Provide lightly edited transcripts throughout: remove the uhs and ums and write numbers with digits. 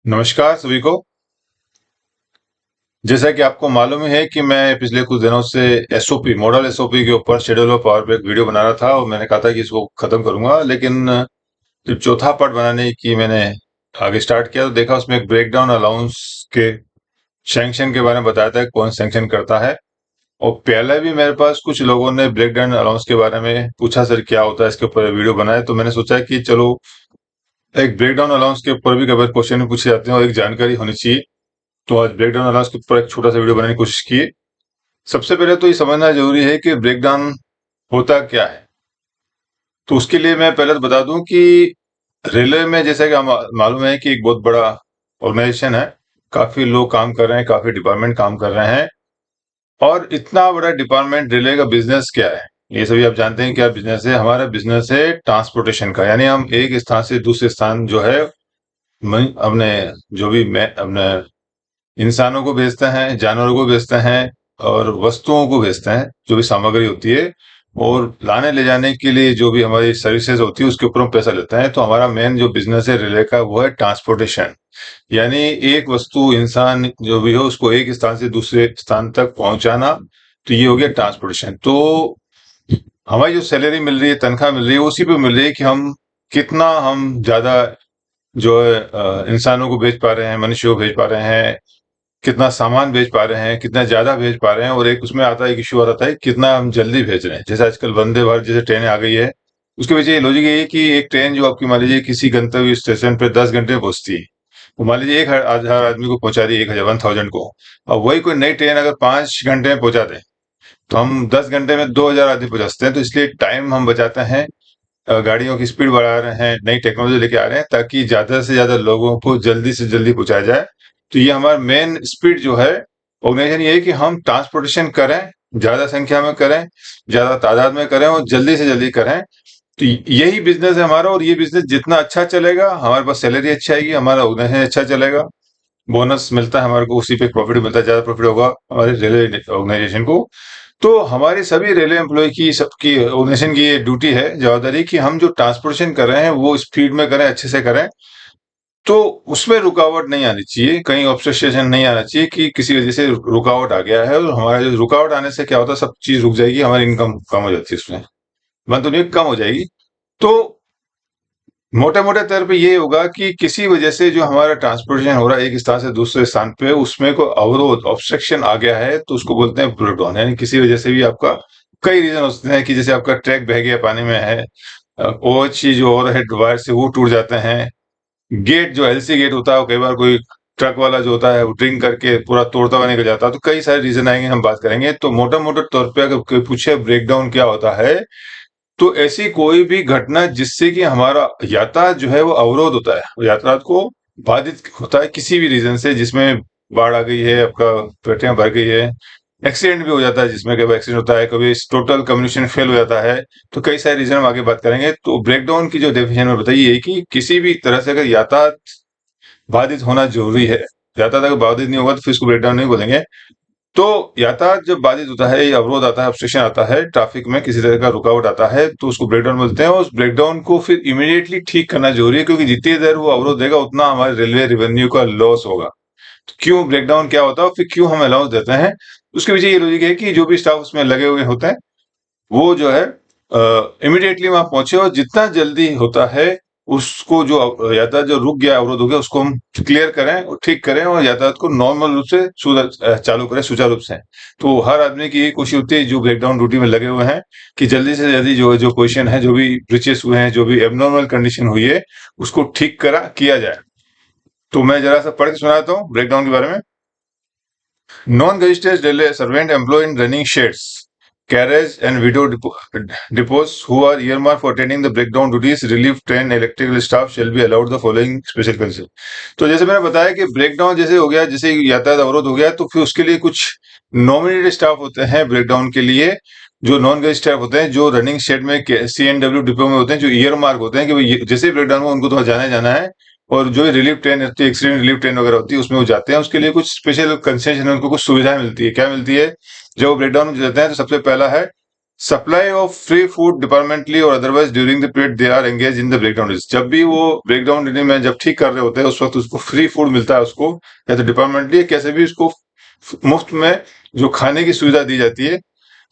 नमस्कार सभी को। जैसा कि आपको मालूम ही है कि मैं पिछले कुछ दिनों से एसओपी मॉडल एसओपी के ऊपर शेड्यूल ऑफ पावर पे एक वीडियो बना रहा था और मैंने कहा था कि इसको खत्म करूंगा, लेकिन जब चौथा पार्ट बनाने की मैंने आगे स्टार्ट किया तो देखा उसमें एक ब्रेकडाउन अलाउंस के सैंक्शन के बारे में बताया था, कौन सैंक्शन करता है। और पहले भी मेरे पास कुछ लोगों ने ब्रेकडाउन अलाउंस के बारे में पूछा, सर क्या होता है, इसके ऊपर वीडियो बनाए। तो मैंने सोचा कि चलो एक ब्रेकडाउन अलाउंस के ऊपर भी कभी क्वेश्चन भी पूछे जाते हैं और एक जानकारी होनी चाहिए, तो आज ब्रेकडाउन अलाउंस के ऊपर एक छोटा सा वीडियो बनाने की कोशिश की। सबसे पहले तो ये समझना जरूरी है कि ब्रेकडाउन होता क्या है। तो उसके लिए मैं पहले तो बता दूं कि रेलवे में, जैसा कि मालूम है कि एक बहुत बड़ा ऑर्गेनाइजेशन है, काफी लोग काम कर रहे हैं, काफी डिपार्टमेंट काम कर रहे हैं। और इतना बड़ा डिपार्टमेंट रेलवे का बिजनेस क्या है, ये सभी आप जानते हैं क्या बिजनेस है। हमारा बिजनेस है ट्रांसपोर्टेशन का, यानी हम एक स्थान से दूसरे स्थान जो है अपने जो भी मैं अपने इंसानों को भेजते हैं, जानवरों को भेजते हैं और वस्तुओं को भेजते हैं, जो भी सामग्री होती है। और लाने ले जाने के लिए जो भी हमारी सर्विसेज होती है उसके ऊपर हम पैसा लेते हैं। तो हमारा मेन जो बिजनेस है रेलवे का वो है ट्रांसपोर्टेशन, यानी एक वस्तु, इंसान जो भी हो उसको एक स्थान से दूसरे स्थान तक पहुंचाना। तो ये हो गया ट्रांसपोर्टेशन। तो हमारी जो सैलरी मिल रही है, तनख्वाह मिल रही है, उसी पे मिल रही है कि हम कितना हम ज्यादा जो है इंसानों को भेज पा रहे हैं, मनुष्यों को भेज पा रहे हैं, कितना सामान भेज पा रहे हैं, कितना ज्यादा भेज पा रहे हैं। और एक उसमें आता है, एक इश्यू आता है कितना हम जल्दी भेज रहे हैं। जैसे आजकल वंदे भारत जैसे ट्रेनें आ गई है, उसके पीछे लॉजिक ये है कि एक ट्रेन जो आपकी मान लीजिए किसी गंतव्य स्टेशन पे 10 घंटे में पहुंचती है, वो मान लीजिए 1,000 आदमी को पहुंचा रही है, 1,000 को। और वही कोई नई ट्रेन अगर 5 घंटे में पहुंचा दे, तो हम 10 घंटे में 2,000 आदमी पहुंचा सकते हैं। तो इसलिए टाइम हम बचाते हैं, गाड़ियों की स्पीड बढ़ा रहे हैं, नई टेक्नोलॉजी लेके आ रहे हैं ताकि ज्यादा से ज्यादा लोगों को जल्दी से जल्दी पहुंचाया जाए। तो ये हमारा मेन स्पीड जो है ऑर्गेनाइजेशन, ये है कि हम ट्रांसपोर्टेशन करें, ज्यादा संख्या में करें, ज्यादा तादाद में करें और जल्दी से जल्दी करें। तो यही बिजनेस है हमारा। और ये बिजनेस जितना अच्छा चलेगा, हमारे पास सैलरी अच्छी आएगी, हमारा ऑर्गेनाइजेशन अच्छा चलेगा, बोनस मिलता है हमारे को, उसी पे प्रॉफिट मिलता है, ज्यादा प्रॉफिट होगा हमारे रेलवे ऑर्गेनाइजेशन को। तो हमारी सभी रेलवे एम्प्लॉय की, सबकी ऑर्गेनाइजेशन की ये ड्यूटी है, जवाबदारी, कि हम जो ट्रांसपोर्टेशन कर रहे हैं वो स्पीड में करें, अच्छे से करें। तो उसमें रुकावट नहीं आनी चाहिए, कहीं ऑब्स्ट्रक्शन नहीं आना चाहिए कि किसी वजह से रुकावट आ गया है। और हमारा जो रुकावट आने से क्या होता है, सब चीज रुक जाएगी, हमारी इनकम कम हो जाती है, उसमें मतलब ये कम हो जाएगी। तो मोटे मोटे तौर पे ये होगा कि किसी वजह से जो हमारा ट्रांसपोर्टेशन हो रहा है एक स्थान से दूसरे स्थान पे, उसमें कोई अवरोध, ऑब्स्ट्रक्शन आ गया है, तो उसको बोलते हैं ब्रेकडाउन। यानी किसी वजह से भी आपका कई रीजन हो सकते हैं, कि जैसे आपका ट्रैक बह गया पानी में है, और चीज और हेड वायर से वो टूट जाते हैं, गेट जो एलसी गेट होता है, वो कई बार कोई ट्रक वाला जो होता है वो ड्रिंक करके पूरा तोड़ता हुआ निकल जाता है। तो कई सारे रीजन आएंगे, हम बात करेंगे। तो मोटा मोटे तौर पे अगर कोई पूछे ब्रेकडाउन क्या होता है, तो ऐसी कोई भी घटना जिससे कि हमारा यातायात जो है वो अवरोध होता है, वो यातायात को बाधित होता है किसी भी रीजन से, जिसमें बाढ़ आ गई है, आपका पेटियां भर गई है, एक्सीडेंट भी हो जाता है, जिसमें कभी एक्सीडेंट होता है, कभी टोटल कम्युनिकेशन फेल हो जाता है। तो कई सारे रीजन हम आगे बात करेंगे। तो ब्रेकडाउन की जो डेफिनेशन में बताइए कि किसी भी तरह से अगर यातायात बाधित होना जरूरी है, यातायात अगर बाधित नहीं होगा तो फिर इसको ब्रेकडाउन नहीं बोलेंगे। तो यातायात जब बाधित होता है या अवरोध आता है, ऑब्स्ट्रक्शन आता है, ट्रैफिक में किसी तरह का रुकावट आता है, तो उसको ब्रेकडाउन बोलते हैं। और उस ब्रेकडाउन को फिर इमीडिएटली ठीक करना जरूरी है, क्योंकि जितनी देर वो अवरोध देगा उतना हमारे रेलवे रेवेन्यू का लॉस होगा। तो क्यों ब्रेकडाउन क्या होता है और फिर क्यों हम अलाउंस देते हैं, उसके पीछे ये लॉजिक है कि जो भी स्टाफ उसमें लगे हुए होते हैं वो जो है इमीडिएटली वहां पहुंचे, और जितना जल्दी होता है उसको, जो यातायात जो रुक गया, अवरोध हो गया, उसको हम क्लियर करें और ठीक करें और यातायात को नॉर्मल रूप से चालू करें, सुचारू रूप से। तो हर आदमी की यही कोशिश होती है जो ब्रेकडाउन ड्यूटी में लगे हुए हैं, कि जल्दी से जल्दी जो जो क्वेश्चन है, जो भी ब्रीचेस हुए हैं, जो भी एबनॉर्मल कंडीशन हुई है, उसको ठीक करा किया जाए। तो मैं जरा सा पढ़ के सुनाता हूँ ब्रेकडाउन के बारे में। Non-registered railway servant employed in running sheds, carriage and video depots who are earmarked for attending the breakdown duties, relief train electrical staff shall be allowed the following special condition। तो जैसे मैंने बताया कि breakdown जैसे हो गया, जैसे यातायात अवरोध हो गया, तो फिर उसके लिए कुछ नॉमिनेटेड स्टाफ होते हैं ब्रेकडाउन के लिए, जो नॉन गज स्टाफ होते हैं, जो रनिंग शेड में CNW डिपो में होते हैं, जो ईयर मार्क होते हैं कि जैसे ब्रेकडाउन में उनको तो जाना जाना है। और जो रिलीफ ट्रेन होती है, एक्सीडेंट रिलीफ ट्रेन वगैरह होती है, उसमें वो जाते हैं। उसके लिए कुछ स्पेशल कंसेशन है, उनको कुछ सुविधाएं मिलती है। क्या मिलती है जब वो ब्रेकडाउन में जाते हैं? तो सबसे पहला है supply of free food departmentally और otherwise during the period they are engage in the breakdown drill. जब भी वो ब्रेकडाउन ड्रिल में जब ठीक कर रहे होते हैं उस वक्त उसको फ्री फूड मिलता है, उसको या तो डिपार्टमेंटली कैसे भी उसको मुफ्त में जो खाने की सुविधा दी जाती है।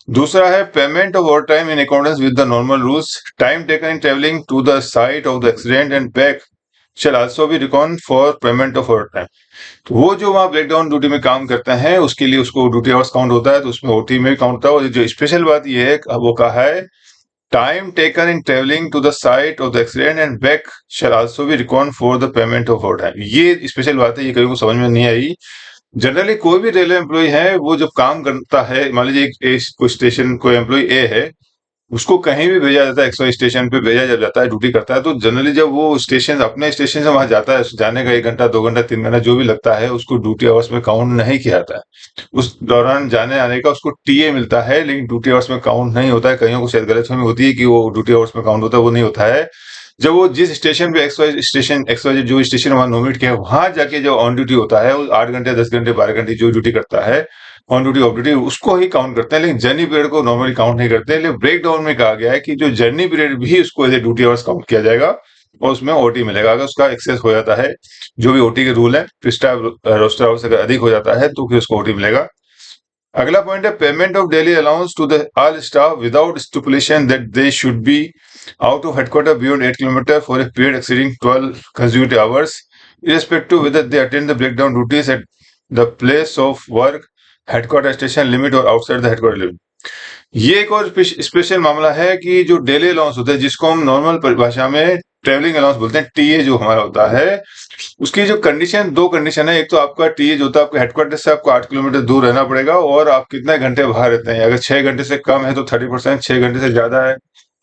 दूसरा है payment of overtime in accordance with the normal rules. Time taken in travelling to the site of the accident and back shall also be record for payment of overtime. तो वो जो वहां breakdown duty में काम करते हैं उसके लिए उसको ड्यूटी आवर्स काउंट होता है, तो उसमें ओटी में भी काउंट होता है। और जो स्पेशल बात ये है वो कहा है time taken in travelling to the site of the accident and back shall also be record for the payment of overtime. ये स्पेशल बात है, ये कहीं को समझ में नहीं आई। जनरली कोई भी रेलवे एम्प्लॉय है वो जब काम करता है, मान लीजिए कोई स्टेशन कोई एम्प्लॉय ए है, उसको कहीं भी भेजा जाता है, एक्सवाई स्टेशन पे भेजा जब जाता है, ड्यूटी करता है, तो जनरली जब वो स्टेशन अपने स्टेशन से वहां जाता है, जाने का 1 घंटा 2 घंटा 3 घंटा जो भी लगता है उसको ड्यूटी आवर्स में काउंट नहीं किया जाता है। उस दौरान जाने आने का उसको टीए मिलता है, लेकिन ड्यूटी आवर्स में काउंट नहीं होता है। कईयों को शायद गलतफहमी होती है कि वो ड्यूटी आवर्स में काउंट होता है, वो नहीं होता है। जब वो जिस स्टेशन पे एक्सवाई जो स्टेशन वहां नोमिनेट किया है वहां जाके जो ऑन ड्यूटी होता है, वो 8 घंटे 10 घंटे 12 घंटे जो ड्यूटी करता है ऑन ड्यूटी ऑफ ड्यूटी, उसको ही काउंट करते हैं, लेकिन जर्नी पीरियड को नॉर्मली काउंट नहीं करते हैं। लेकिन ब्रेक डाउन में कहा गया है कि जो जर्नी पीरियड भी उसको as a duty hours count किया जाएगा और उसमें ओटी मिलेगा। अगर उसका एक्सेस हो जाता है, जो भी ओटी के रूल है, रोस्टर आवर्स अगर अधिक हो जाता है तो फिर उसको ओटी मिलेगा। अगला पॉइंट है payment of daily allowance to the all staff without stipulation that they should be out of headquarter beyond 8 kilometre for a period exceeding 12 consecutive hours irrespective whether they attend the breakdown duties at the place of work, headquarter station limit और outside the headquarter limit. ये एक और special मामला है कि जो daily allowance होता है, जिसको हम नॉर्मल परिभाषा में ट्रेवलिंग अलाउंस बोलते हैं, टीए जो हमारा होता है, उसकी जो कंडीशन, दो कंडीशन है। एक तो आपका टीए जो होता है, आपको हेडक्वार्टर से आपको 8 किलोमीटर दूर रहना पड़ेगा और आप कितने घंटे बाहर रहते हैं। अगर 6 घंटे से कम है तो 30%, 6 घंटे से ज्यादा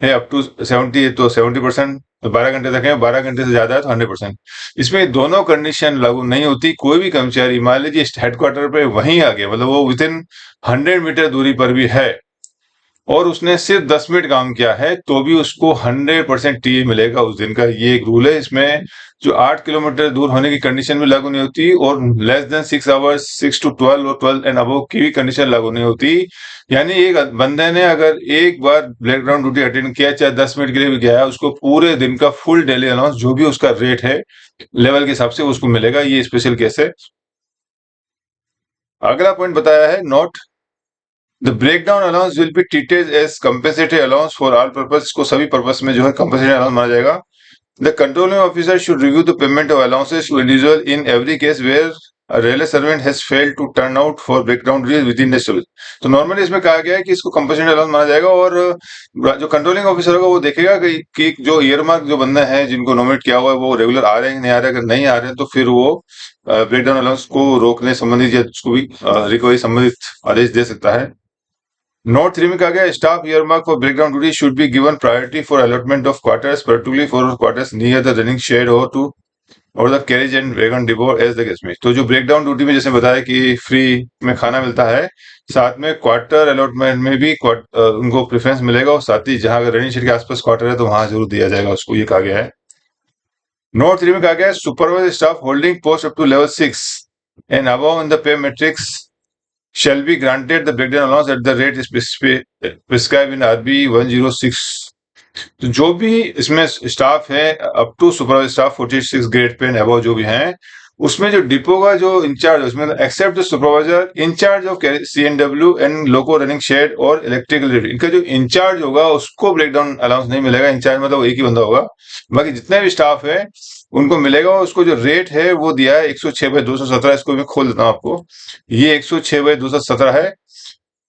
है अप टू 70 है तो 70%, 12 घंटे तक है, 12 घंटे से ज्यादा है तो 100%। इसमें दोनों कंडीशन लागू नहीं होती। कोई भी कर्मचारी मान लीजिए हेडक्वार्टर पे वहीं आ गया, मतलब वो विद इन 100 मीटर दूरी पर भी है और उसने सिर्फ 10 मिनट काम किया है, तो भी उसको 100% टीए मिलेगा उस दिन का। ये एक रूल है। इसमें जो 8 किलोमीटर दूर होने की कंडीशन भी लागू नहीं होती और लेस देन 6 आवर्स, 6 to 12 और 12 एंड अबव की भी कंडीशन लागू नहीं होती। यानी एक बंदे ने अगर एक बार ब्रेकडाउन ड्यूटी अटेंड किया, चाहे 10 मिनट के लिए भी गया है, उसको पूरे दिन का फुल डेली अलाउंस जो भी उसका रेट है लेवल के हिसाब से उसको मिलेगा। ये स्पेशल केस है। अगला पॉइंट बताया है note the breakdown allowance will be treated as compensatory allowance for all purpose. इसको सभी पर्पस में जो है कंपेंसेटरी अलाउंस माना जाएगा। The controlling officer should review the payment of allowances to individual in every case where a railway servant has failed to turn out for breakdown duties within the schedule। तो normally इसमें कहा गया है कि इसको compensatory allowance माना जाएगा और जो कंट्रोलिंग ऑफिसर होगा वो देखेगा कि जो ईयरमार्क जो बंदे हैं जिनको नॉमिनेट किया हुआ है वो रेगुलर आ रहे हैं नहीं आ रहे हैं। अगर नहीं आ रहे हैं तो फिर वो ब्रेकडाउन अलाउंस को रोकने संबंधित या उसको भी रिकवरी संबंधित आदेश दे सकता है। नोट 3 में कहा गया staff earmark for breakdown duty should be given priority for allotment of quarters, particularly for quarters near the running shed और टू और the carriage and wagon depot as the case में। तो जो ब्रेकडाउन ड्यूटी में जैसे बताया कि free में खाना मिलता है, साथ में क्वार्टर अलॉटमेंट में भी उनको प्रेफरेंस मिलेगा और साथ ही जहां अगर रनिंग शेड के आसपास क्वार्टर है तो वहां जरूर दिया जाएगा उसको, ये कहा गया है। नोट 3 में कहा गया है supervisor staff holding post up to level 6 and above in the pay matrix shall be granted the breakdown allowance at the rate prescribed in RB 106। तो जो भी इसमें स्टाफ है up to supervisor staff 46 grade pay above जो भी हैं, उसमें जो डिपो का जो इंचार्ज है उसमें except the supervisor incharge of CNW and loco running shed और इलेक्ट्रिकल, इनका जो इंचार्ज होगा उसको ब्रेकडाउन अलाउंस नहीं मिलेगा। इंचार्ज मतलब एक ही बंदा होगा, बाकी जितने भी स्टाफ है उनको मिलेगा। उसको जो रेट है वो दिया है 106/217। इसको मैं खोल देता हूँ आपको। ये 106/217 है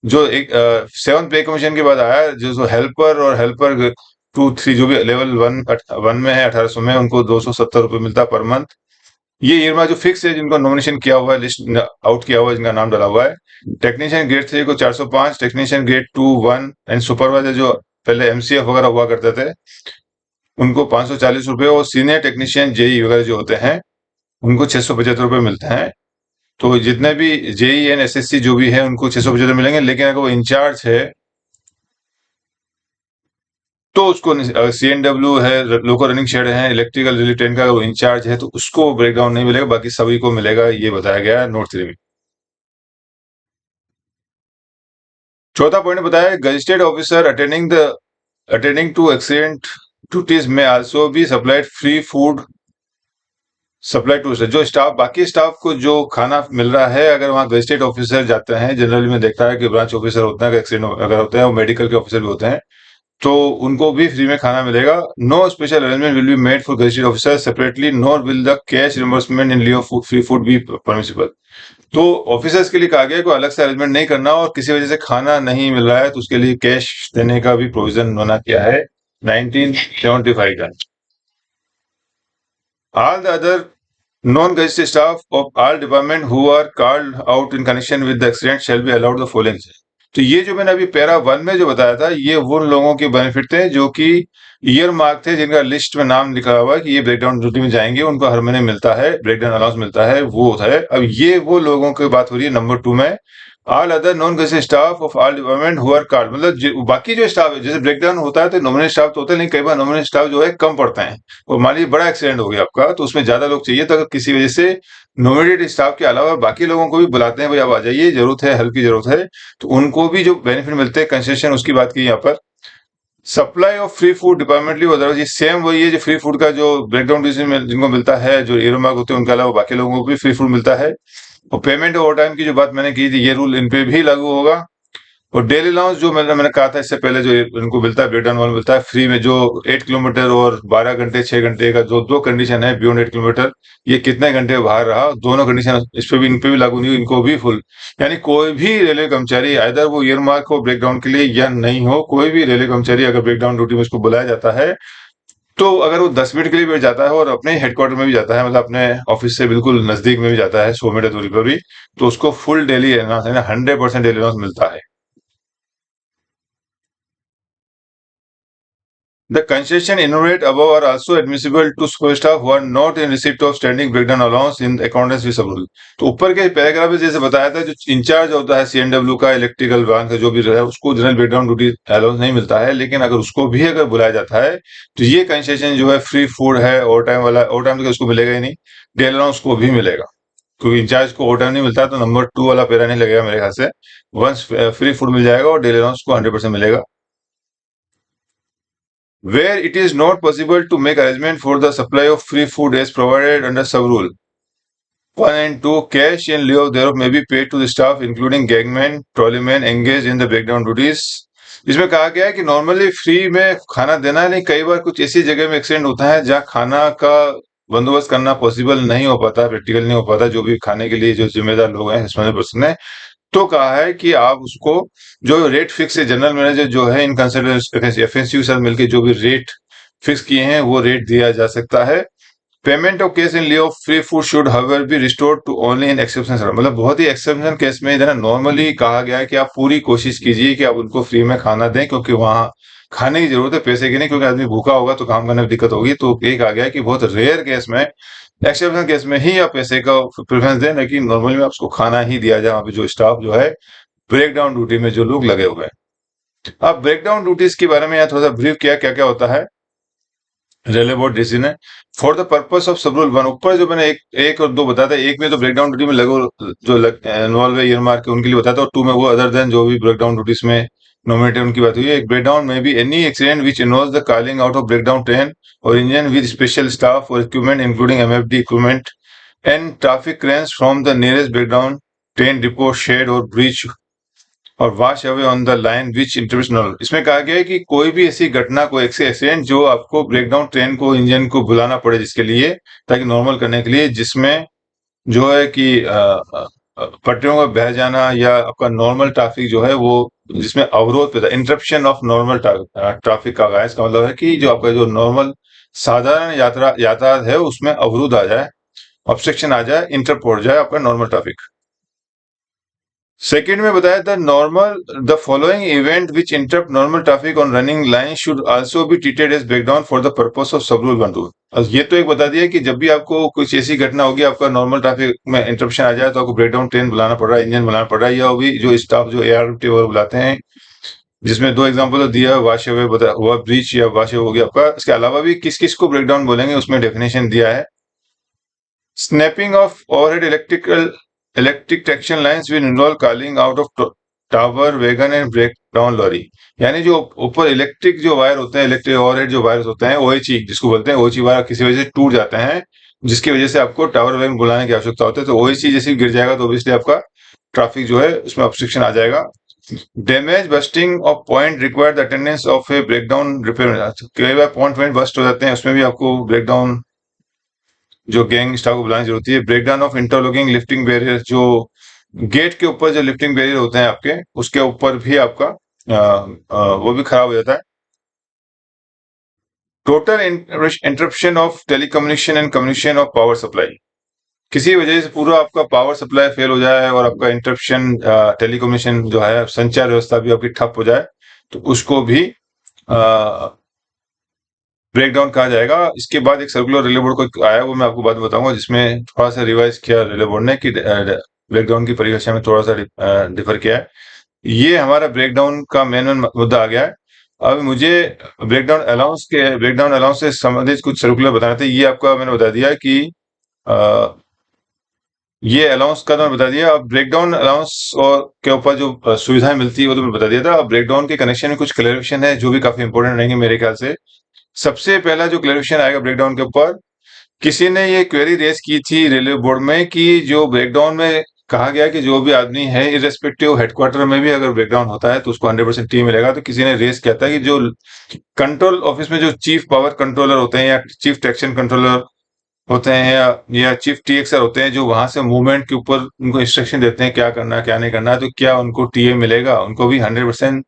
जो एक 7th पे कमीशन के बाद आया, जो हेल्पर और हेल्पर 2 3 जो भी लेवल 1 में है 1800 में, उनको 270 रुपए मिलता है पर मंथ। ये ईयरमा जो फिक्स है, जिनको नॉमिनेशन किया हुआ है, लिस्ट आउट किया हुआ है, जिनका नाम डाला हुआ है। टेक्नीशियन ग्रेड 3 को 405, टेक्नीशियन ग्रेड 2 1 एंड सुपरवाइजर जो पहले MCF वगैरह हुआ करते थे उनको 540 रुपए और सीनियर टेक्नीशियन जेई वगैरह जो होते हैं उनको 675 रुपए मिलते हैं। तो जितने भी जेई एंड SSC जो भी है उनको 675 मिलेंगे, लेकिन अगर वो इंचार्ज है तो उसको CNW है, लोकल रनिंग शेड है, इलेक्ट्रिकल रिले ट्रेन का वो इंचार्ज है तो उसको ब्रेकडाउन नहीं मिलेगा, बाकी सभी को मिलेगा। ये बताया गया है नोट 3 में। चौथा पॉइंट बताया, gazetted officer attending to accident duties में also be supplied free food supply to जो स्टाफ, बाकी स्टाफ को जो खाना मिल रहा है, अगर वहाँ गजेटेड ऑफिसर जाते हैं, जनरली में देखता है कि ब्रांच ऑफिसर होते हैं, एक्सीडेंट अगर होते हैं, वो मेडिकल के ऑफिसर भी होते हैं, तो उनको भी फ्री में खाना मिलेगा। No special arrangement will be made for gazetted officer separately, nor will the cash reimbursement in lieu of free food be permissible. तो ऑफिसर्स के लिए कहा गया कोई अलग से अरेंजमेंट नहीं करना, और किसी वजह से खाना नहीं मिल रहा है तो उसके लिए कैश देने का भी प्रोविजन बना किया है 1975 का। All the other non-gazetted staff of all department who are called out in connection with the accident shall be allowed the following। तो ये जो मैंने अभी पैरा 1 में जो बताया था, ये वो लोगों के बेनिफिट थे जो कि ईयर मार्क थे, जिनका लिस्ट में नाम लिखा हुआ है कि ये ब्रेकडाउन ड्यूटी में जाएंगे, उनको हर महीने मिलता है, ब्रेकडाउन अलाउंस मिलता है, वो है। अब ये वो लोगों की बात हो रही है नंबर 2 में। All other non gazetted staff of all department who are called, मतलब बाकी जो स्टाफ है, जैसे ब्रेकडाउन होता है तो नॉमिनल स्टाफ तो होता है, लेकिन कई बार नॉमिनल स्टाफ जो है कम पड़ते हैं, और मान लीजिए बड़ा एक्सीडेंट हो गया आपका, तो उसमें ज्यादा लोग चाहिए, तो अगर किसी वजह से नॉमिनेटेड स्टाफ के अलावा बाकी लोगों को भी बुलाते हैं, भाई आप आ जाइए, जरूरत है, हेल्प की जरूरत है, तो उनको भी जो बेनिफिट मिलते हैं, कंसेशन, उसकी बात की यहाँ पर। Supply of free food departmentally, otherwise ये सेम वही है जो फ्री फूड का जो ब्रेकडाउन में जिनको मिलता है, जो एरो मार्क होते हैं, उनके अलावा बाकी लोगों को भी फ्री फूड मिलता है। और पेमेंट ओवर टाइम की जो बात मैंने की थी, ये रूल इन पे भी लागू होगा। और डेली अलाउंस जो मैंने कहा था इससे पहले, जो इनको मिलता है, ब्रेकडाउन वाला मिलता है फ्री में, जो 8 किलोमीटर और 12 घंटे 6 घंटे का जो दो कंडीशन है, बियॉन्ड 8 किलोमीटर, ये कितने घंटे बाहर रहा, दोनों कंडीशन इस पे भी, इन पे भी लागू नहीं हुई, इनको भी फुल। यानी कोई भी रेलवे कर्मचारी, आइदर वो ईयर मार्क हो ब्रेकडाउन के लिए या नहीं हो, कोई भी रेलवे कर्मचारी अगर ब्रेकडाउन ड्यूटी में उसको बुलाया जाता है, तो अगर वो 10 मिनट के लिए भी जाता है और अपने हेडक्वार्टर में भी जाता है, मतलब अपने ऑफिस से बिल्कुल नजदीक में भी जाता है, 100 मीटर दूरी पर भी, तो उसको full daily allowance, 100% daily allowance मिलता है। The concession enumerated above are also admissible to support staff who are not in receipt of standing breakdown allowance in accordance with sub rule। तो ऊपर के पैराग्राफ में जैसे बताया था, जो इंचार्ज होता है सीएनडब्ल्यू का, इलेक्ट्रिकल ब्रांच का जो भी रहा है, उसको जनरल ब्रेकडाउन ड्यूटी अलाउंस नहीं मिलता है, लेकिन अगर उसको भी अगर बुलाया जाता है, तो ये कंसेशन जो है फ्री फूड है, ओवर टाइम वाला, ओवर टाइम तो उसको मिलेगा ही नहीं, डेली अलाउंस को भी मिलेगा, क्योंकि इंचार्ज को ओवर टाइम नहीं मिलता, तो नंबर 2 वाला पैरा नहीं लगेगा मेरे ख्याल से। वंस फ्री फूड मिल जाएगा और डेली अलाउंस को 100% मिलेगा। Where it is not possible to make arrangement for the supply of free food as provided under sub-rule 1 and 2, cash in lieu thereof may be paid to the staff including gangmen, trolleymen engaged in the breakdown duties। इसमें कहा गया है कि normally free में खाना देना है, नहीं, कई बार कुछ ऐसी जगह में एक्सीडेंट होता है जहाँ खाना का बंदोबस्त करना पॉसिबल नहीं हो पाता, प्रैक्टिकल नहीं हो पाता, जो भी खाने के लिए जो जिम्मेदार लोग हैं, रिस्पॉन्सिबल पर्सन है, तो कहा है कि आप उसको जो रेट फिक्स है, जनरल मैनेजर जो है इन कंसल्टेंट एफएनसी के साथ मिलकर जो भी रेट फिक्स किए हैं, वो रेट दिया जा सकता है। Payment of cash in lieu of free food should however be restored to only in exception, मतलब बहुत ही एक्सेप्शन केस में इधर नॉर्मली कहा गया है कि आप पूरी कोशिश कीजिए कि आप उनको फ्री में खाना दें, क्योंकि वहां खाने की जरूरत है, पैसे की नहीं, क्योंकि आदमी भूखा होगा तो काम करने में दिक्कत होगी। तो ये कहा गया है कि बहुत रेयर केस में, एक्सेप्शन केस में ही आप पैसे का प्रेफरेंस दें, लेकिन नॉर्मली में आपको खाना ही दिया जाए वहां पे जो स्टाफ जो है ब्रेकडाउन ड्यूटी में जो लोग लगे हुए हैं। अब ब्रेकडाउन ड्यूटीज के बारे में यहाँ थोड़ा सा ब्रीफ किया, क्या क्या होता है रेलवे बोर्ड डिसीजन है। For the purpose of sub rule 1, ऊपर जो मैंने एक और 2 बताया था, एक में तो ब्रेकडाउन ड्यूटी में लगो जो इन्वॉल्व है ईयर मार्क के, उनके लिए बताया था, और 2 में वो अदर देन जो भी ब्रेकडाउन ड्यूटीज में नॉमिनेटेड उनकी बात हुई है। एक ब्रेकडाउन में भी any accident which involve the calling out of breakdown train और इंजन विद स्पेशल स्टाफ और equipment including MFD equipment and traffic cranes from the nearest breakdown train depot shed और ब्रिज और wash away on the line which international. इसमें कहा गया है कि कोई भी ऐसी घटना, कोई ऐसी एक्सीडेंट जो आपको ब्रेकडाउन ट्रेन को, इंजन को बुलाना पड़े जिसके लिए, ताकि नॉर्मल करने के लिए, जिसमें जो है कि पटरियों का बह जाना या आपका नॉर्मल ट्रैफिक जो है वो, जिसमें अवरोध पैदा, इंटरप्शन ऑफ नॉर्मल ट्रैफिक का है। इसका मतलब है कि जो आपका जो नॉर्मल साधारण यातायात है उसमें अवरोध आ जाए, ऑब्स्ट्रक्शन आ जाए, इंटरप्ट हो जाए आपका नॉर्मल ट्रैफिक। सेकेंड में बताया था the following event which interrupt normal traffic on running line should also be treated as breakdown for the purpose of sub rule 1 ये तो एक बता दिया कि जब भी आपको कुछ ऐसी घटना होगी, आपका नॉर्मल ट्रैफिक में इंटरप्शन आ जाए, तो आपको ब्रेकडाउन ट्रेन बुलाना पड़ रहा है, इंजन बुलाना पड़ रहा है, या भी जो स्टाफ जो एआरटी वो बुलाते हैं, जिसमें 2 एग्जाम्पल तो दिया, वाश अवे हुआ, ब्रीच या वाश अवे हो गया आपका। इसके अलावा भी किस किस को ब्रेकडाउन बोलेंगे उसमें डेफिनेशन दिया है। Snapping of overhead electric traction lines will involve calling out of tower wagon and breakdown lorry. यानी जो ऊपर इलेक्ट्रिक जो वायर होते हैं, इलेक्ट्रिक ओवरहेड जो वायर होते हैं, ओएचई जिसको बोलते हैं, ओएचई वायर किसी वजह से टूट जाते हैं, जिसकी वजह से आपको टावर वैगन बुलाने की आवश्यकता होती है, तो ओएचई जैसे ही गिर जाएगा तो ऑब्वियसली आपका ट्रैफिक जो है उसमें ऑब्स्ट्रक्शन आ जाएगा। Damage bursting of point require the attendance of a breakdown repair. कई बार पॉइंट बस्ट हो जाते हैं, उसमें भी आपको ब्रेकडाउन जो गैंग स्टाफ को बुलाने की जरूरत है। Breakdown of interlocking lifting barrier, जो गेट के ऊपर जो लिफ्टिंग बैरियर होते हैं आपके, उसके ऊपर भी आपका वो भी खराब हो जाता है। Total interruption of telecommunication and communication of power supply, किसी वजह से पूरा आपका पावर सप्लाई फेल हो जाए और आपका इंटरप्शन टेलीकम्युनिकेशन जो है संचार व्यवस्था भी आपकी ठप हो जाए, तो उसको भी ब्रेकडाउन कहा जाएगा। इसके बाद एक सर्कुलर रिले बोर्ड को आया, वो मैं आपको बाद में बताऊंगा, जिसमें थोड़ा सा रिवाइज किया रिले बोर्ड ने कि ब्रेकडाउन की परिभाषा में थोड़ा सा डिफर किया है। ये हमारा ब्रेकडाउन का मेन मुद्दा आ गया है। अब मुझे ब्रेकडाउन अलाउंस से संबंधित कुछ सर्कुलर बताना थे। ये आपका मैंने बता दिया कि ये अलाउंस का तो मैंने बता दिया। अब ब्रेकडाउन अलाउंस और के ऊपर जो सुविधाएं मिलती है वो तो मैं बता दिया था। अब ब्रेकडाउन के कनेक्शन में कुछ क्लेरिफिकेशन है जो भी काफी इंपॉर्टेंट रहेंगे मेरे ख्याल से। सबसे पहला जो क्लेरिफिकेशन आएगा ब्रेकडाउन के ऊपर, किसी ने ये क्वेरी रेज की थी रेलवे बोर्ड में कि जो ब्रेकडाउन में कहा गया कि जो भी आदमी है इरेस्पेक्टिव हेडक्वार्टर में भी अगर ब्रेकडाउन होता है तो उसको 100% टी मिलेगा। तो किसी ने रेज किया था कि जो कंट्रोल ऑफिस में जो चीफ पावर कंट्रोलर होते हैं या चीफ ट्रैक्शन कंट्रोलर होते हैं या चीफ टीएक्सआर होते हैं, जो वहां से मूवमेंट के ऊपर उनको इंस्ट्रक्शन देते हैं क्या करना है क्या नहीं करना है, तो क्या उनको टीए मिलेगा? उनको भी 100%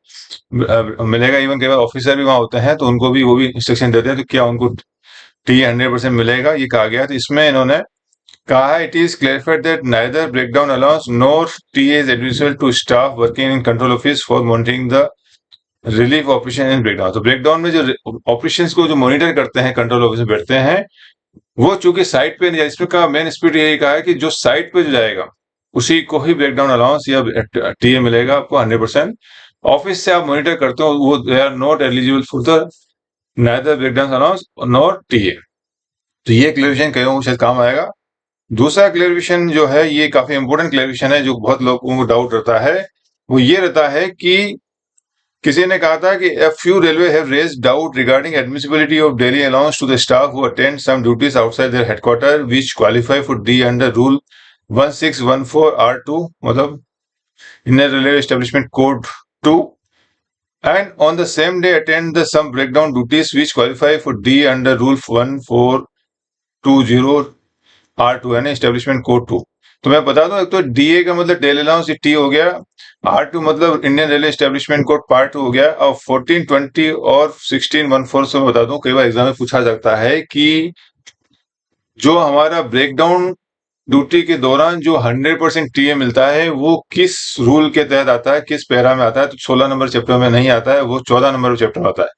मिलेगा। इवन कई बार ऑफिसर भी वहां होते हैं तो उनको भी वो भी इंस्ट्रक्शन देते हैं, तो क्या उनको टीए 100% मिलेगा? ये कहा गया। तो इसमें इन्होंने कहा है, it is clarified that neither breakdown allowance nor TA is admissible to staff working in control office for monitoring the relief operation in breakdown. तो ब्रेकडाउन में जो ऑपरेशन को जो मॉनिटर करते हैं कंट्रोल ऑफिस में बैठते हैं, वो चूंकि साइट पे नहीं जाए, इसमें का मेन स्पीड यही कहा है कि जो साइट पे जो जाएगा उसी को ही ब्रेकडाउन अलाउंस या टीए मिलेगा आपको 100%। ऑफिस से आप मॉनिटर करते हो वो they are not eligible for the neither breakdown allowance nor TA. तो ये क्लेरिफिकेशन कहीं शायद काम आएगा। दूसरा क्लेरिफिकेशन जो है ये काफी इंपोर्टेंट क्लेरिफिकेशन है, जो बहुत लोगों को डाउट रहता है, वो ये रहता है कि किसी ने कहा था कि a few railway have raised doubt regarding admissibility of daily allowance to the staff who attend some duties outside their headquarters which qualify for D under rule 1614 R2, मतलब Indian Railway Establishment Code 2, and on the same day attend the some breakdown duties which qualify for D under rule 1420 R2 है ना, establishment code 2। तो मैं बता दूं, एक तो DA का मतलब डेली अलाउंस टी हो गया, R2 मतलब Indian railway establishment code part 2 हो गया, और 1420 और 1614 से मैं बता दूं, कई बार एग्जाम में पूछा जाता है कि जो हमारा ब्रेकडाउन ड्यूटी के दौरान जो 100% टीए मिलता है वो किस रूल के तहत आता है, किस पैरा में आता है। तो 16 नंबर चैप्टर में नहीं आता है, वो 14 नंबर चैप्टर में आता है।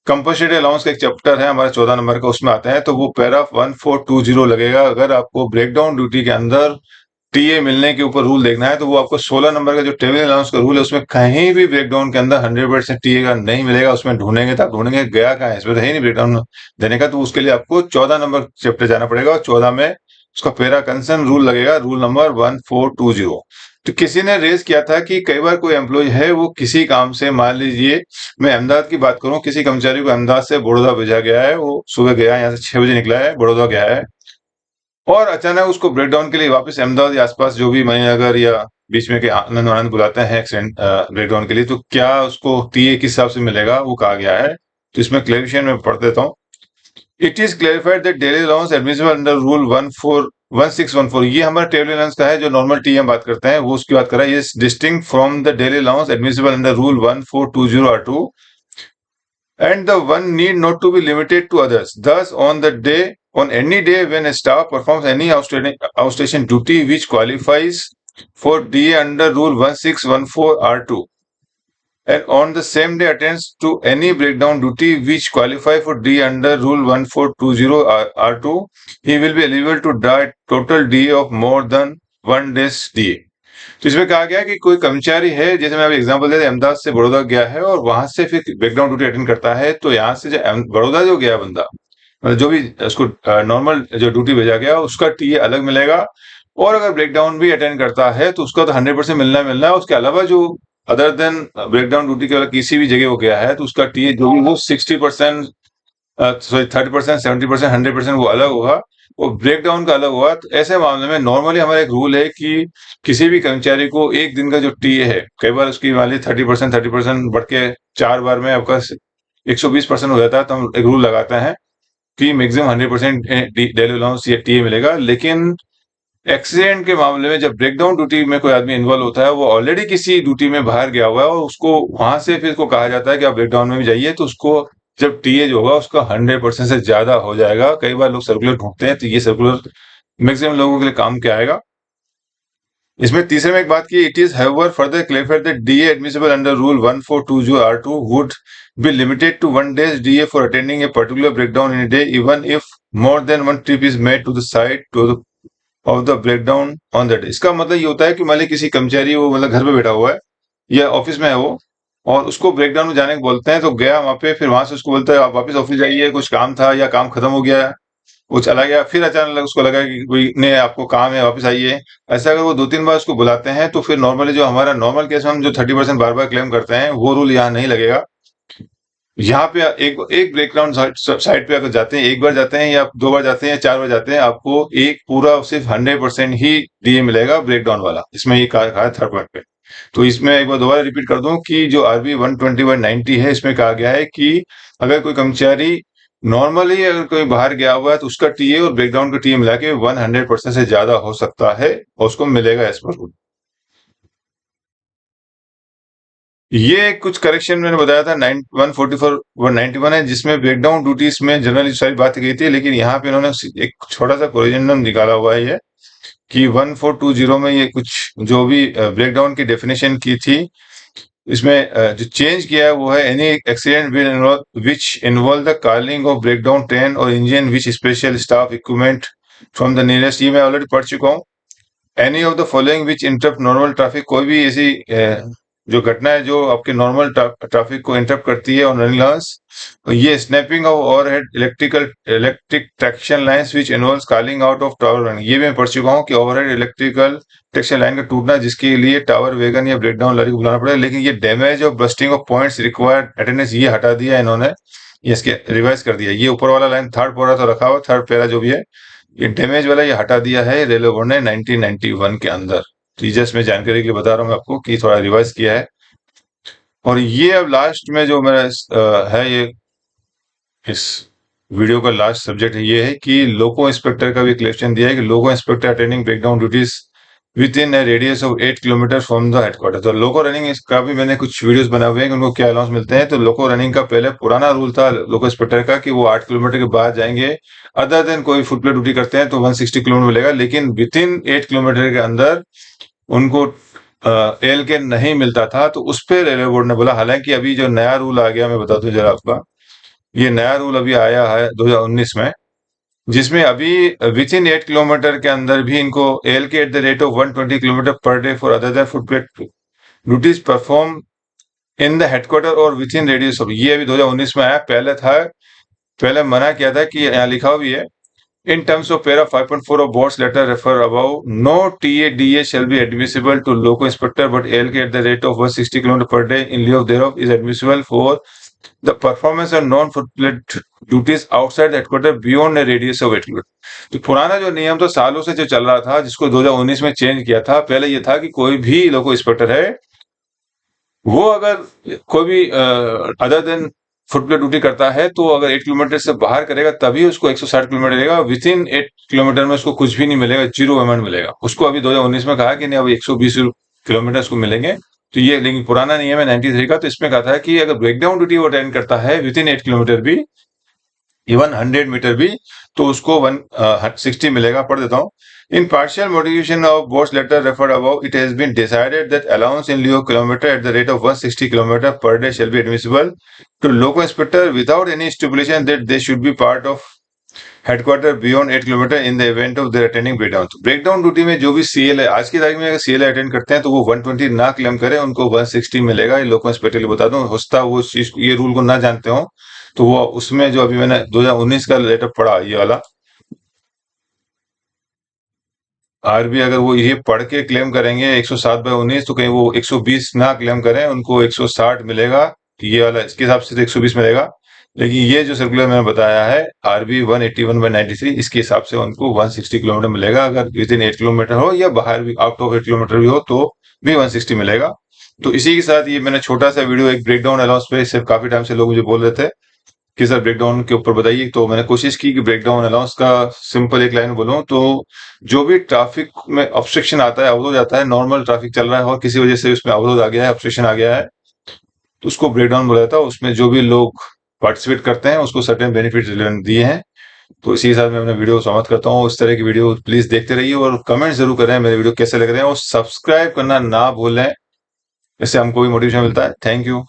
कंपल्सरी अलाउंस का एक चैप्टर है हमारा 14 नंबर का, उसमें आता है, तो वो पैरा 1420 लगेगा। अगर आपको ब्रेकडाउन ड्यूटी के अंदर टीए मिलने के ऊपर रूल देखना है तो वो आपको 16 नंबर का जो टेबल अलाउंस का रूल है उसमें कहीं भी ब्रेकडाउन के अंदर 100% टीए का नहीं मिलेगा। उसमें ढूंढेंगे तो आप ढूंढेंगे गया कहाँ है, इसमें तो है नहीं ब्रेकडाउन देने का। तो उसके लिए आपको 14 नंबर चैप्टर जाना पड़ेगा, और 14 में उसका पैरा कंसर्न रूल लगेगा, रूल नंबर 1420। तो किसी ने रेज किया था कि कई बार कोई एम्प्लॉय है वो किसी काम से, मान लीजिए मैं अहमदाबाद की बात करूं, किसी कर्मचारी को अहमदाबाद से बड़ौदा भेजा गया है, वो सुबह गया, यहाँ से 6 बजे निकला है, बड़ौदा गया है, और अचानक उसको ब्रेकडाउन के लिए वापस अहमदाबाद या आसपास जो भी मणिनगर या बीच में के आनंद आनंद बुलाते हैं एक्सीडेंट ब्रेकडाउन के लिए, तो क्या उसको टीए किस हिसाब से मिलेगा वो कहा गया है। तो इसमें क्लेरिफिकेशन में पढ़ देता हूँ। It is clarified that daily allowance admissible under rule 1614, ये हमारा टेबल अलाउंस का है, जो नॉर्मल टी हम बात करते हैं वो उसकी बात कर रहा है। ये distinct from the daily allowance admissible under rule 1420 R2, and the one need not to be limited to others. Thus, on any day when a staff performs any outstation duty which qualifies for DA under Rule 1614 R2, and on the same day attends to any breakdown duty which qualify for D under Rule 1420 R2, he will be eligible to draw total DA of more than 1 day's DA. तो इसमें कहा गया है कि कोई कर्मचारी है, जैसे मैं अभी एग्जांपल दे, अहमदाबाद से बड़ौदा गया है और वहां से फिर ब्रेकडाउन ड्यूटी अटेंड करता है, तो यहाँ से जो बड़ौदा जो गया बंदा, मतलब जो भी उसको नॉर्मल जो ड्यूटी भेजा गया उसका टीए अलग मिलेगा, और अगर ब्रेकडाउन भी अटेंड करता है तो उसका तो 100% मिलना है। उसके अलावा जो अदर देन ब्रेकडाउन ड्यूटी के वाला किसी भी जगह वो गया है तो उसका टीए जो भी वो 60%, सॉरी 30%, 70%, 100% वो अलग होगा, वो ब्रेक डाउन का अलग होगा। तो ऐसे मामले में नॉर्मली हमारा एक रूल है कि किसी भी कर्मचारी को एक दिन का जो टीए है, कई बार उसकी मान ली 30% बढ़ के 4 बार में आपका 120% हो जाता है, तो हम एक रूल लगाते हैं कि मैक्सिमम 100% डेली अलाउंस या टीए मिलेगा। लेकिन एक्सीडेंट के मामले में जब ब्रेकडाउन ड्यूटी में कोई आदमी इन्वॉल्व होता है, वो ऑलरेडी किसी ड्यूटी में बाहर गया हुआ है और उसको वहां से फिर उसको कहा जाता है कि आप ब्रेकडाउन में भी जाइए, तो उसको जब टीए जो होगा उसका 100% से ज्यादा हो जाएगा। कई बार लोग सर्कुलर ढूंढते हैं, तो ये सर्कुलर मैक्सिमम लोगों के लिए काम के आएगा। इसमें तीसरे में एक बात की, it is however further clarified that DA admissible under rule 1420 R2 would be limited to 1 day's DA for attending a particular breakdown in a day, even if more than one trip is made to the site to the of the breakdown on the day. इसका मतलब ये होता है कि मान ली किसी कर्मचारी वो मतलब घर पे बैठा हुआ है या ऑफिस में है वो, और उसको ब्रेकडाउन में जाने को बोलते हैं, तो गया वहां पे, फिर वहां से उसको बोलता है आप वापस ऑफिस जाइए, कुछ काम था या काम खत्म हो गया, वो चला गया, फिर अचानक उसको लगा कि कोई ने आपको काम है वापस आइए। ऐसा अगर वो 2-3 बार उसको बुलाते हैं तो फिर नॉर्मली जो हमारा नॉर्मल केस में हम जो 30% बार बार क्लेम करते हैं, वो रूल यहाँ नहीं लगेगा। यहाँ पे एक एक ब्रेकडाउन साइट पे अगर जाते हैं, एक बार जाते हैं या 2 बार जाते हैं या 4 बार जाते हैं, आपको एक पूरा सिर्फ 100% ही डीए मिलेगा ब्रेकडाउन वाला। इसमें ये कहा है थर्ड पॉइंट पे। तो इसमें एक बार दोबारा रिपीट कर दूं कि जो आरबी 120/90 है, इसमें कहा गया है कि अगर कोई कर्मचारी नॉर्मली अगर कोई बाहर गया हुआ है तो उसका टीए और ब्रेकडाउन का टीए मिला के 100% से ज्यादा हो सकता है और उसको मिलेगा एज पर रूल। ये कुछ करेक्शन मैंने बताया था 144/91 है, जिसमें ब्रेकडाउन ड्यूटीज में जनरली सारी बात की थी, लेकिन यहाँ पे इन्होंने एक छोटा सा कोरिजेंडम निकाला हुआ है ये कि 1420 में ये कुछ जो भी ब्रेकडाउन की डेफिनेशन की थी, इसमें जो चेंज किया है वो है any accident which involve the calling of breakdown train और engine which special staff equipment from the nearest. ये मैं ऑलरेडी पढ़ चुका हूँ। Any of the following which interrupt normal traffic, कोई भी ऐसी जो घटना है जो आपके नॉर्मल ट्रैफिक को इंटरप्ट करती है ऑन रनिंग लाइन्स। ये snapping of overhead electric traction lines which involves calling out of tower running. ये मैं पढ़ चुका हूँ कि ओवरहेड इलेक्ट्रिकल ट्रैक्शन लाइन का टूटना जिसके लिए टावर वैगन या ब्रेकडाउन लॉरी को बुलाना पड़ेगा। लेकिन ये डैमेज और bursting of points required attendance ये हटा दिया इन्होंने, ये इसके रिवाइज कर दिया। ये ऊपर वाला लाइन थर्ड पैरा तो रखा हुआ, थर्ड पैरा जो भी है, ये डैमेज वाला ये हटा दिया है रेलवे बोर्ड ने 1991 के अंदर। तो जस्ट मैं जानकारी के लिए बता रहा हूँ आपको कि थोड़ा रिवाइज किया है। और ये अब लास्ट में जो मेरा है, ये इस वीडियो का लास्ट सब्जेक्ट ये है कि लोको इंस्पेक्टर का भी क्वेश्चन दिया है कि loco inspector attending breakdown duties within a radius of 8 kilometre from the headquarter. तो लोको रनिंग इसका भी मैंने कुछ वीडियोस बनाए हुए हैं कि उनको क्या अलाउंस मिलते हैं। तो लोको रनिंग का पहले पुराना रूल था लोको इंस्पेक्टर का कि वो 8 किलोमीटर के बाद जाएंगे, अदर देन कोई फुट प्लेट ड्यूटी करते हैं तो 160 किलोमीटर मिलेगा। लेकिन विद इन 8 किलोमीटर के अंदर उनको एल के नहीं मिलता था। तो उस पर रेलवे बोर्ड ने बोला, हालांकि अभी जो नया रूल आ गया, मैं बता दूं जरा आपका, ये नया रूल अभी आया है 2019 में, जिसमें अभी विद इन 8 किलोमीटर के अंदर भी इनको एल के at the rate of 120 kilometre per day for other than foot plate duties perform in the headquarter और विद इन रेडियस ऑफ। ये अभी 2019 में आया, पहले था, पहले मना किया था कि यहाँ लिखा हुआ भी है, in terms of para 5.4 of board's letter refer above, no TADA shall be admissible to loco inspector, but ALK at the rate of 160 km per day in lieu of thereof is admissible for the performance of non-footplate duties outside the headquarter beyond a radius of 8 km। तो पुराना जो नियम तो सालों से जो चल रहा था, जिसको 2019 में चेंज किया था, पहले ये था कि कोई भी लोको इंस्पेक्टर है, वो अगर कोई भी अदर देन फुटप्लेट ड्यूटी करता है तो अगर 8 किलोमीटर से बाहर करेगा तभी उसको 160 किलोमीटर मिलेगा। विद इन 8 किलोमीटर में उसको कुछ भी नहीं मिलेगा, 0 पेमेंट मिलेगा उसको। अभी 2019 में कहा कि नहीं, अब 120 किलोमीटर उसको मिलेंगे। तो ये लेकिन पुराना नियम है 93 का, तो इसमें कहा था कि अगर ब्रेकडाउन ड्यूटी वो अटेंड करता है विद इन 8 किलोमीटर भी, इवन 100 मीटर भी, तो उसको 160 मिलेगा। पढ़ देता हूँ। In partial modification of board's letter referred above, it has been decided that allowance in lieu of kilometer at the rate of 160 km per day shall be admissible to loco inspector without any stipulation that they should be part of headquarter beyond 8 km in the event of their attending breakdown। तो breakdown duty में जो भी CL है, आज की तारीख में अगर सीएल अटेंड करते हैं तो वो 120 ना क्लेम करें, उनको 160 मिलेगा। ये लोको इंस्पेक्टर को बता दूं, होस्ता वो चीज ये रूल को ना जानते हो तो वो उसमें जो अभी मैंने 2019 का लेटर पढ़ा, ये वाला, आरबी अगर वो ये पढ़ के क्लेम करेंगे 107/19, तो कहीं वो 120 ना क्लेम करें, उनको 160 मिलेगा। ये वाला इसके हिसाब से तो 120 मिलेगा। लेकिन ये जो सर्कुलर मैंने बताया है, आरबी 181/93, इसके हिसाब से उनको 160 किलोमीटर मिलेगा। अगर विद इन 8 किलोमीटर हो या बाहर भी आउट ऑफ 8 किलोमीटर भी हो तो भी 160 मिलेगा। तो इसी के साथ ये मैंने छोटा सा वीडियो एक ब्रेकडाउन अलाउंस पे, सिर्फ काफी टाइम से लोग मुझे बोल रहे थे कि सर ब्रेकडाउन के ऊपर बताइए, तो मैंने कोशिश की कि ब्रेकडाउन अलाउंस का सिंपल एक लाइन बोलूं। तो जो भी ट्रैफिक में ऑब्स्ट्रक्शन आता है, अवरोध आता है, नॉर्मल ट्रैफिक चल रहा है और किसी वजह से उसमें अवरोध आ गया है, ऑब्स्ट्रक्शन आ गया है, तो उसको ब्रेकडाउन बोला जाता है। उसमें जो भी लोग पार्टिसिपेट करते हैं उसको सर्टेन बेनिफिट दिए हैं। तो इसी के साथ मैं अपना वीडियो समाप्त करता हूँ। इस तरह की वीडियो प्लीज देखते रहिए और कमेंट जरूर करें मेरे वीडियो कैसे लग रहे हैं, और सब्सक्राइब करना ना भूलें। इससे हमको भी मोटिवेशन मिलता है। Thank you.